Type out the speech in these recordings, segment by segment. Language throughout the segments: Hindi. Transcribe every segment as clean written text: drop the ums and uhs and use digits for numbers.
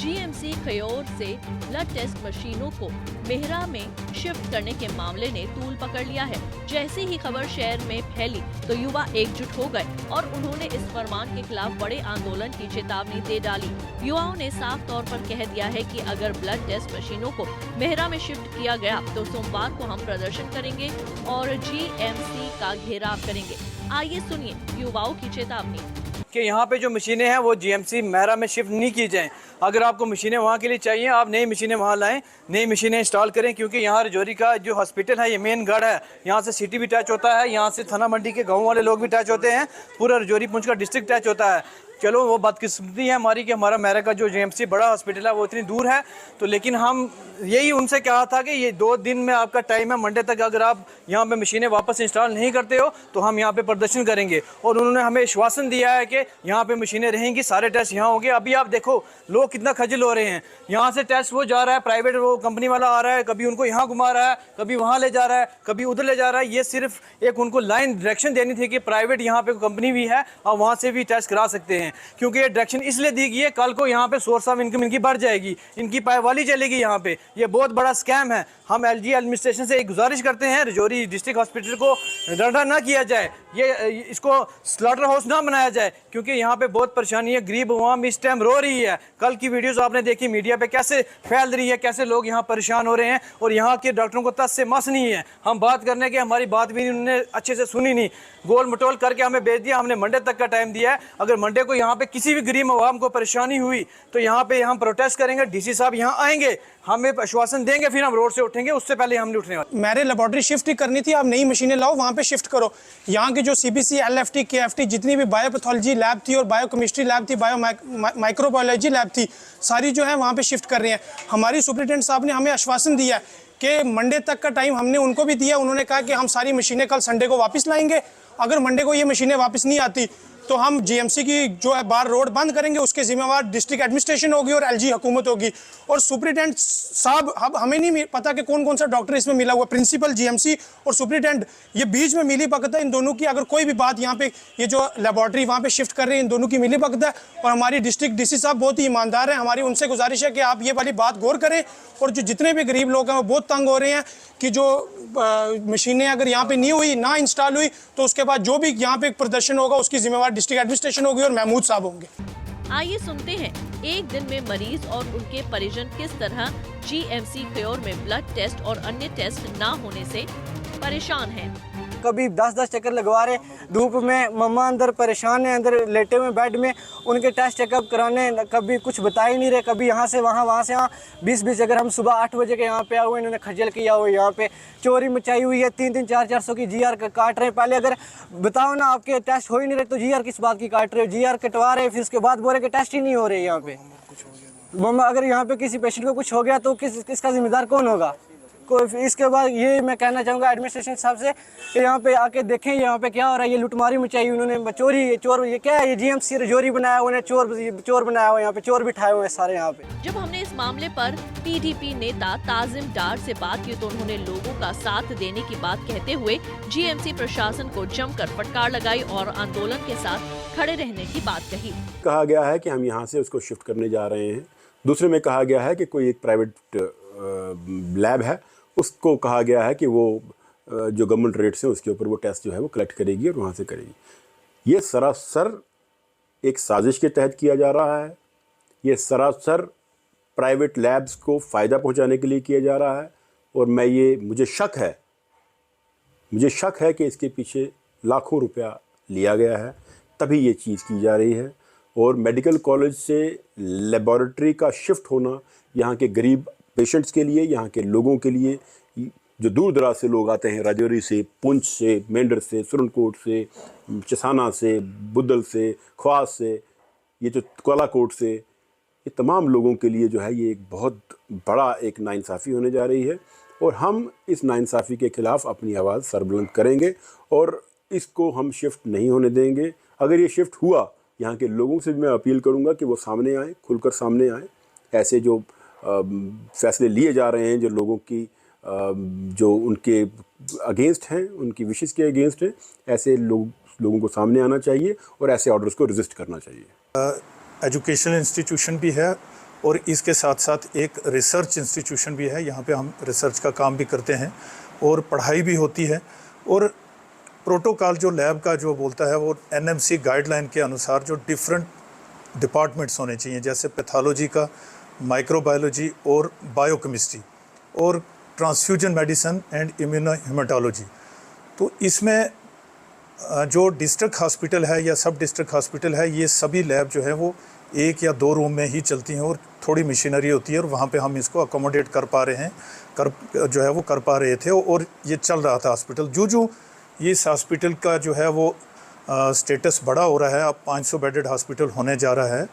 जीएमसी खयोर से ब्लड टेस्ट मशीनों को मेहरा में शिफ्ट करने के मामले ने तूल पकड़ लिया है। जैसे ही खबर शहर में फैली तो युवा एकजुट हो गए और उन्होंने इस फरमान के खिलाफ बड़े आंदोलन की चेतावनी दे डाली। युवाओं ने साफ तौर पर कह दिया है कि अगर ब्लड टेस्ट मशीनों को मेहरा में शिफ्ट किया गया तो सोमवार को हम प्रदर्शन करेंगे और जीएमसी का घेराव करेंगे। आइए सुनिए युवाओं की चेतावनी कि यहाँ पे जो मशीनें हैं वो जीएमसी मेहरा में शिफ्ट नहीं की जाएं। अगर आपको मशीनें वहाँ के लिए चाहिए, आप नई मशीनें वहाँ लाएं, नई मशीनें इंस्टॉल करें, क्योंकि यहाँ रजौरी का जो हॉस्पिटल है ये मेन गढ़ है। यहाँ से सिटी भी टच होता है, यहाँ से थाना मंडी के गाँव वाले लोग भी टच होते हैं, पूरा रजौरी पुंछ का डिस्ट्रिक्ट टच होता है। चलो वो बदकिस्मती है हमारी कि हमारा मेहरा का जो जीएमसी बड़ा हॉस्पिटल है वो इतनी दूर है, तो लेकिन हम यही उनसे कहा था कि ये 2 दिन में आपका टाइम है, मंडे तक अगर आप यहाँ पे मशीनें वापस इंस्टॉल नहीं करते हो तो हम यहाँ पे प्रदर्शन करेंगे। और उन्होंने हमें आश्वासन दिया है कि यहाँ पे मशीनें रहेंगी, सारे टेस्ट यहाँ होंगे। अभी आप देखो लोग कितना खजल हो रहे हैं, यहाँ से टेस्ट वो जा रहा है, प्राइवेट वो कंपनी वाला आ रहा है, कभी उनको यहाँ घुमा रहा है, कभी वहाँ ले जा रहा है, कभी उधर ले जा रहा है। ये सिर्फ एक उनको लाइन डायरेक्शन देनी थी कि प्राइवेट यहाँ पे कंपनी भी है और वहाँ से भी टेस्ट करा सकते हैं, क्योंकि ये डायरेक्शन इसलिए दी गई है कल को यहाँ पे सोर्स ऑफ इनकम इनकी बढ़ जाएगी, इनकी पायवाली चलेगी यहाँ पे। ये बहुत बड़ा स्कैम है। हम एलजी एडमिनिस्ट्रेशन से एक गुजारिश करते हैं रजौरी डिस्ट्रिक्ट हॉस्पिटल को रद्दा ना किया जाए, ये इसको स्लॉटर हाउस ना बनाया जाए, क्योंकि यहाँ पे बहुत परेशानी है, गरीब अवाम इस टाइम रो रही है। कल की वीडियोस आपने देखी मीडिया पे कैसे फैल रही है, कैसे लोग यहाँ परेशान हो रहे हैं और यहाँ के डॉक्टरों को तस से मस नहीं है। हम बात करने के हमारी बात भी उन्होंने अच्छे से सुनी नहीं, गोल मटोल करके हमें भेज दिया। हमने मंडे तक का टाइम दिया है, अगर मंडे को यहाँ पे किसी भी गरीब अवाम को परेशानी हुई तो यहाँ पे हम प्रोटेस्ट करेंगे, डीसी साहब यहाँ आएंगे, हमें आश्वासन देंगे, फिर हम रोड से उठेंगे, उससे पहले हम नहीं उठने वाले। मेरे लेबोरेटरी शिफ्ट ही करनी थी, आप नई मशीनें लाओ वहाँ पे शिफ्ट करो। यहाँ की जो सीबीसी, एलएफटी, केएफटी जितनी भी बायोपैथोलॉजी लैब थी और बायोकेमिस्ट्री लैब थी, माइक्रोबायोलॉजी लैब थी, सारी जो है वहाँ पे शिफ्ट कर रही हैं। हमारी सुप्रिटेंडेंट साहब ने हमें आश्वासन दिया है कि मंडे तक का टाइम हमने उनको भी दिया। उन्होंने कहा कि हम सारी मशीनें कल संडे को वापस लाएंगे। अगर मंडे को ये मशीनें वापस नहीं आती तो हम जीएमसी की जो है बार रोड बंद करेंगे, उसके जिम्मेवार डिस्ट्रिक्ट एडमिनिस्ट्रेशन होगी और एलजी हुकूमत होगी। और सुप्रिटेंडेंट साहब, अब हमें नहीं पता कि कौन कौन सा डॉक्टर इसमें मिला हुआ, प्रिंसिपल, जीएमसी और सुप्रिटेंडेंट, ये बीच में मिली भगत है इन दोनों की। अगर कोई भी बात यहाँ पे ये जो लेबोरेटरी वहाँ पे शिफ्ट कर रही है, इन दोनों की मिली भगत है। और हमारी डिस्ट्रिक्ट डीसी साहब बहुत ही ईमानदार हैं, हमारी उनसे गुजारिश है कि आप ये वाली बात गौर करें। और जो जितने भी गरीब लोग हैं वो बहुत तंग हो रहे हैं कि जो मशीनें अगर यहाँ पे नहीं हुई, ना इंस्टॉल हुई, तो उसके बाद जो भी यहाँ पे प्रदर्शन होगा उसकी जिम्मेवार डिस्ट्रिक्ट एडमिनिस्ट्रेशन होगी और महमूद साहब होंगे। आइए सुनते हैं एक दिन में मरीज और उनके परिजन किस तरह जीएमसी खयोर में ब्लड टेस्ट और अन्य टेस्ट ना होने से परेशान हैं। कभी 10-10 चक्कर लगवा रहे धूप में, मम्मा अंदर परेशान है, अंदर लेटे हुए बेड में, उनके टेस्ट चेकअप कराने, कभी कुछ बता ही नहीं रहे, कभी यहाँ से वहाँ से यहाँ 20-20। अगर हम सुबह 8 बजे के यहाँ पे आए हुए, इन्होंने खजल किया हुआ, यहाँ पे चोरी मचाई हुई है, 3-3, 400 की जीआर काट रहे हैं। पहले अगर बताओ ना आपके टेस्ट हो ही नहीं रहे तो जीआर किस बात की काट रहे हो, जीआर कटवा रहे हैं, फिर उसके बाद बोल रहे कि टेस्ट ही नहीं हो रहे यहाँ पे। मम्मा अगर यहाँ पे किसी पेशेंट को कुछ हो गया तो किसका जिम्मेदार कौन होगा? इसके बाद ये मैं कहना चाहूँगा एडमिनिस्ट्रेशन साहब से कि यहाँ पे आके देखें यहाँ पे क्या हो रहा है। ये लुटमारी मचाई उन्होंने, चोर, ये क्या है? ये जीएमसी रजौरी बनाया हुआ है, चोर बनाया हुआ है, यहाँ पे चोर बिठाए हुए हैं सारे यहाँ पे। जब हमने इस मामले पर पीडीपी नेता ताजिम डार से बात की तो उन्होंने लोगों का साथ देने की बात कहते हुए जीएमसी प्रशासन को जमकर फटकार लगाई और आंदोलन के साथ खड़े रहने की बात कही। कहा गया है कि हम यहाँ से उसको शिफ्ट करने जा रहे हैं। दूसरे में कहा गया है कि कोई एक प्राइवेट लैब है, उसको कहा गया है कि वो जो गवर्नमेंट रेट्स हैं उसके ऊपर वो टेस्ट जो है वो कलेक्ट करेगी और वहाँ से करेगी। ये सरासर एक साजिश के तहत किया जा रहा है। ये सरासर प्राइवेट लैब्स को फ़ायदा पहुँचाने के लिए किया जा रहा है। और मुझे शक है कि इसके पीछे लाखों रुपया लिया गया है, तभी ये चीज़ की जा रही है। और मेडिकल कॉलेज से लेबॉरेटरी का शिफ्ट होना यहाँ के गरीब पेशेंट्स के लिए, यहाँ के लोगों के लिए, जो दूर दराज से लोग आते हैं, राजौरी से, पुंछ से, मेंढर से, सुरनकोट से, चसाना से, बुद्धल से, ख्वास से, ये जो कोलाकोट से, ये तमाम लोगों के लिए जो है ये एक बहुत बड़ा एक नाइंसाफ़ी होने जा रही है। और हम इस नाइंसाफ़ी के ख़िलाफ़ अपनी आवाज़ सरबुलंद करेंगे और इसको हम शिफ्ट नहीं होने देंगे। अगर ये शिफ्ट हुआ, यहाँ के लोगों से भी मैं अपील करूँगा कि वो सामने आएँ, खुलकर सामने आएँ। ऐसे जो फैसले लिए जा रहे हैं, जो लोगों की जो उनके अगेंस्ट हैं, उनकी विशेष के अगेंस्ट हैं, ऐसे लोगों को सामने आना चाहिए और ऐसे ऑर्डर्स को रेजिस्ट करना चाहिए। एजुकेशनल इंस्टीट्यूशन भी है और इसके साथ साथ एक रिसर्च इंस्टीट्यूशन भी है। यहाँ पे हम रिसर्च का काम भी करते हैं और पढ़ाई भी होती है। और प्रोटोकॉल जो लैब का जो बोलता है वो एनएमसी गाइडलाइन के अनुसार जो डिफरेंट डिपार्टमेंट्स होने चाहिए, जैसे पैथोलॉजी का, माइक्रोबायोलॉजी और बायोकेमिस्ट्री और ट्रांसफ्यूजन मेडिसिन एंड इम्यूनोहेमेटोलॉजी। तो इसमें जो डिस्ट्रिक्ट हॉस्पिटल है या सब डिस्ट्रिक्ट हॉस्पिटल है, ये सभी लैब जो है वो 1 या 2 रूम में ही चलती हैं और थोड़ी मशीनरी होती है और वहाँ पे हम इसको अकोमोडेट कर पा रहे हैं, कर पा रहे थे और ये चल रहा था हॉस्पिटल। जो ये इस हॉस्पिटल का जो है वो स्टेटस बड़ा हो रहा है, अब 500 बेडेड हॉस्पिटल होने जा रहा है,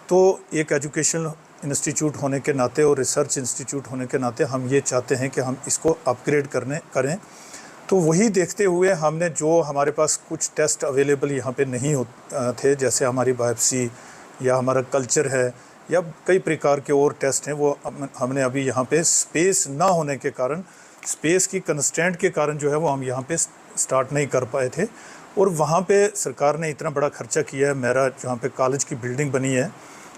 तो एक एजुकेशनल इंस्टीट्यूट होने के नाते और रिसर्च इंस्टीट्यूट होने के नाते हम ये चाहते हैं कि हम इसको अपग्रेड करें। तो वही देखते हुए हमने जो हमारे पास कुछ टेस्ट अवेलेबल यहाँ पे नहीं थे, जैसे हमारी बायोप्सी या हमारा कल्चर है या कई प्रकार के और टेस्ट हैं, वो हमने अभी यहाँ पे स्पेस ना होने के कारण, स्पेस की कंस्ट्रेंट के कारण जो है वो हम यहाँ पे स्टार्ट नहीं कर पाए थे। और वहाँ पे सरकार ने इतना बड़ा खर्चा किया है, मेरा जहाँ पे कॉलेज की बिल्डिंग बनी है,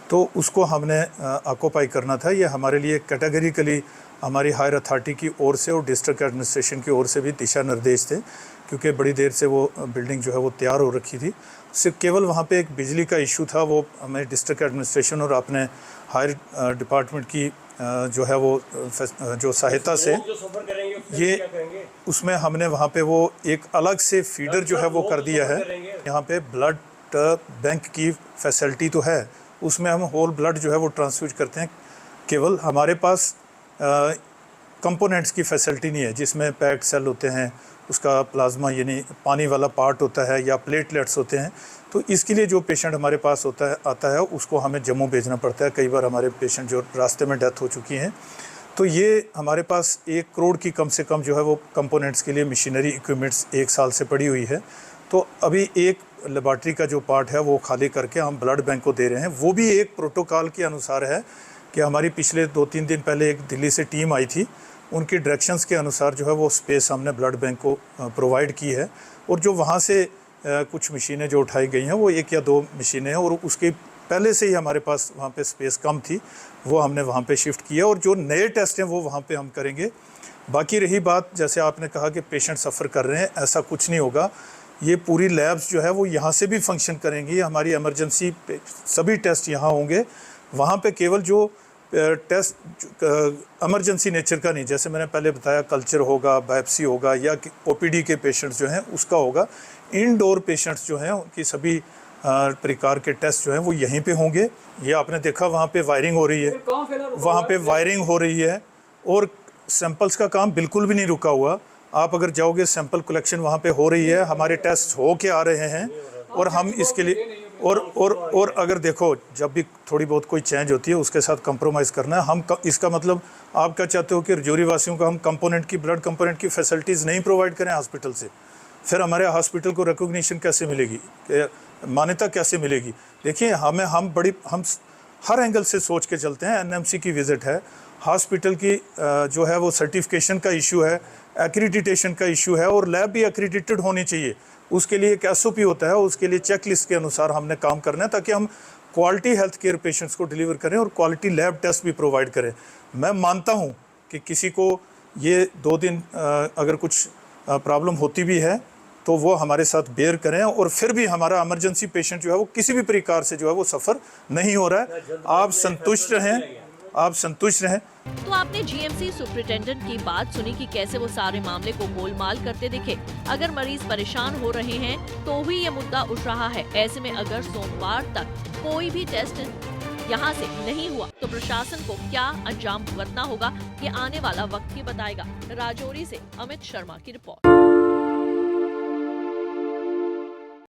तो उसको हमने ऑक्यूपाई करना था। ये हमारे लिए कैटेगरिकली हमारी हायर अथॉरिटी की ओर से और डिस्ट्रिक्ट एडमिनिस्ट्रेशन की ओर से भी दिशा निर्देश थे, क्योंकि बड़ी देर से वो बिल्डिंग जो है वो तैयार हो रखी थी। सिर्फ केवल वहाँ पे एक बिजली का इशू था, वो हमें डिस्ट्रिक्ट एडमिनिस्ट्रेशन और अपने हायर डिपार्टमेंट की जो है वो जो सहायता से ये उसमें हमने वहाँ पे वो एक अलग से फीडर जो है वो कर दिया है। यहाँ पे ब्लड बैंक की फैसिलिटी तो है, उसमें हम होल ब्लड जो है वो ट्रांसफ्यूज करते हैं। केवल हमारे पास कंपोनेंट्स की फैसिलिटी नहीं है, जिसमें पैक्ड सेल होते हैं, उसका प्लाज्मा यानी पानी वाला पार्ट होता है या प्लेटलेट्स होते हैं। तो इसके लिए जो पेशेंट हमारे पास आता है उसको हमें जम्मू भेजना पड़ता है। कई बार हमारे पेशेंट जो रास्ते में डेथ हो चुकी हैं, तो ये हमारे पास 1 करोड़ की कम से कम जो है वो कंपोनेंट्स के लिए मशीनरी इक्विपमेंट्स 1 साल से पड़ी हुई है। तो अभी एक लेबॉर्ट्री का जो पार्ट है वो खाली करके हम ब्लड बैंक को दे रहे हैं। वो भी एक प्रोटोकॉल के अनुसार है कि हमारी पिछले 2-3 दिन पहले एक दिल्ली से टीम आई थी, उनकी डायरेक्शंस के अनुसार जो है वो स्पेस हमने ब्लड बैंक को प्रोवाइड की है। और जो वहाँ से कुछ मशीनें जो उठाई गई हैं वो 1 या 2 मशीनें हैं, और उसके पहले से ही हमारे पास वहाँ पे स्पेस कम थी, वो हमने वहाँ पे शिफ्ट किया। और जो नए टेस्ट हैं वो वहाँ पे हम करेंगे। बाकी रही बात, जैसे आपने कहा कि पेशेंट सफ़र कर रहे हैं, ऐसा कुछ नहीं होगा। ये पूरी लैब्स जो है वो यहाँ से भी फंक्शन करेंगी। हमारी इमरजेंसी सभी टेस्ट यहाँ होंगे। वहाँ पे केवल जो टेस्ट इमरजेंसी नेचर का नहीं, जैसे मैंने पहले बताया, कल्चर होगा, बायोप्सी होगा या ओपीडी के पेशेंट्स जो हैं उसका होगा। इनडोर पेशेंट्स जो हैं उनकी सभी प्रकार के टेस्ट जो हैं वो यहीं पे होंगे। ये आपने देखा वहाँ पे वायरिंग हो रही है, वहाँ पे वायरिंग हो रही है और सैंपल्स का काम बिल्कुल भी नहीं रुका हुआ। आप अगर जाओगे, सैंपल कलेक्शन वहाँ पे हो रही है, हमारे टेस्ट हो के आ रहे हैं। और हम इसके लिए और अगर देखो, जब भी थोड़ी बहुत कोई चेंज होती है उसके साथ कंप्रोमाइज़ करना है। हम इसका मतलब आप क्या चाहते हो कि रजौरी वासियों को हम ब्लड कंपोनेंट की फैसिलिटीज़ नहीं प्रोवाइड करें हॉस्पिटल से? फिर हमारे हॉस्पिटल को रिकॉग्निशन कैसे मिलेगी, मान्यता कैसे मिलेगी? देखिए, हम हर एंगल से सोच के चलते हैं। एनएमसी की विज़िट है, हॉस्पिटल की जो है वो सर्टिफिकेशन का इशू है, एक्रीडिटेशन का इशू है, और लैब भी एक्रीडिटेड होनी चाहिए। उसके लिए एक एसओपी होता है, उसके लिए चेकलिस्ट के अनुसार हमने काम करना है, ताकि हम क्वालिटी हेल्थ केयर पेशेंट्स को डिलीवर करें और क्वालिटी लैब टेस्ट भी प्रोवाइड करें। मैं मानता हूं कि किसी को ये 2 दिन अगर कुछ प्रॉब्लम होती भी है तो वो हमारे साथ बेयर करें, और फिर भी हमारा इमरजेंसी पेशेंट जो है वो किसी भी प्रकार से जो है वो सफ़र नहीं हो रहा है। आप संतुष्ट रहें। तो आपने जीएमसी सुपरिटेंडेंट की बात सुनी कि कैसे वो सारे मामले को गोलमाल करते दिखे। अगर मरीज परेशान हो रहे हैं तो ही ये मुद्दा उठ रहा है। ऐसे में अगर सोमवार तक कोई भी टेस्ट यहाँ से नहीं हुआ तो प्रशासन को क्या अंजाम भुगतना होगा, ये आने वाला वक्त ही बताएगा। राजौरी से अमित शर्मा की रिपोर्ट।